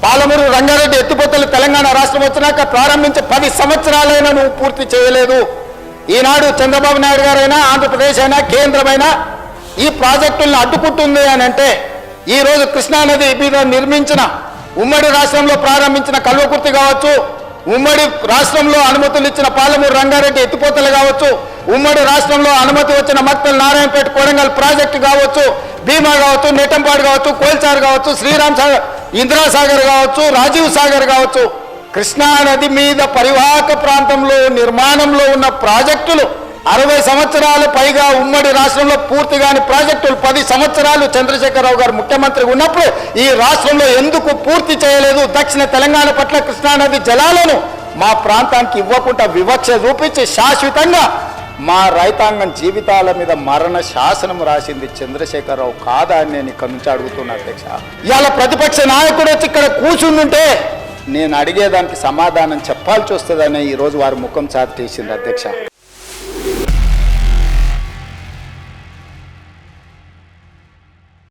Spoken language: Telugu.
పాలమూరు రంగారెడ్డి ఎత్తిపోతలు తెలంగాణ రాష్ట్రం వచ్చినాక ప్రారంభించి 10 సంవత్సరాలైనా నువ్వు పూర్తి చేయలేదు. ఈనాడు చంద్రబాబు నాయుడు గారైనా ఆంధ్రప్రదేశ్ అయినా కేంద్రమైనా ఈ ప్రాజెక్టులను అడ్డుకుంటుంది అని అంటే ఈరోజు కృష్ణానది మీద నిర్మించిన ఉమ్మడి రాష్ట్రంలో ప్రారంభించిన కల్వకుర్తి కావచ్చు, ఉమ్మడి రాష్ట్రంలో అనుమతులు ఇచ్చిన పాలమూరు రంగారెడ్డి ఎత్తిపోతలు కావచ్చు, ఉమ్మడి రాష్ట్రంలో అనుమతి వచ్చిన మక్తల్ నారాయణపేట కొడంగల్ ప్రాజెక్టు కావచ్చు, భీమా కావచ్చు, నెట్టంపాడు కావచ్చు, కోల్చారు కావచ్చు, శ్రీరామ్ సాగర్, ఇందిరాసాగర్ కావచ్చు, రాజీవ్ సాగర్ కావచ్చు, కృష్ణానది మీద పరివాహక ప్రాంతంలో నిర్మాణంలో ఉన్న ప్రాజెక్టులు 60 సంవత్సరాలు పైగా ఉమ్మడి రాష్ట్రంలో పూర్తి కాని ప్రాజెక్టులు 10 సంవత్సరాలు చంద్రశేఖరరావు గారు ముఖ్యమంత్రి ఉన్నప్పుడు ఈ రాష్ట్రంలో ఎందుకు పూర్తి చేయలేదు? దక్షిణ తెలంగాణ పట్ల కృష్ణానది జలాలను మా ప్రాంతానికి ఇవ్వకుండా వివక్ష చూపించి శాశ్వతంగా మా రైతాంగం జీవితాల మీద మరణ శాసనం రాసింది చంద్రశేఖరరావు కాదా అని నేను ఇక్కడ నుంచి అడుగుతున్నా అధ్యక్ష. ఇవాళ ప్రతిపక్ష నాయకుడు వచ్చి ఇక్కడ కూర్చుంటుంటే నేను అడిగేదానికి సమాధానం చెప్పాల్సి వస్తుందని ఈరోజు వారి ముఖం చాటేసింది అధ్యక్ష.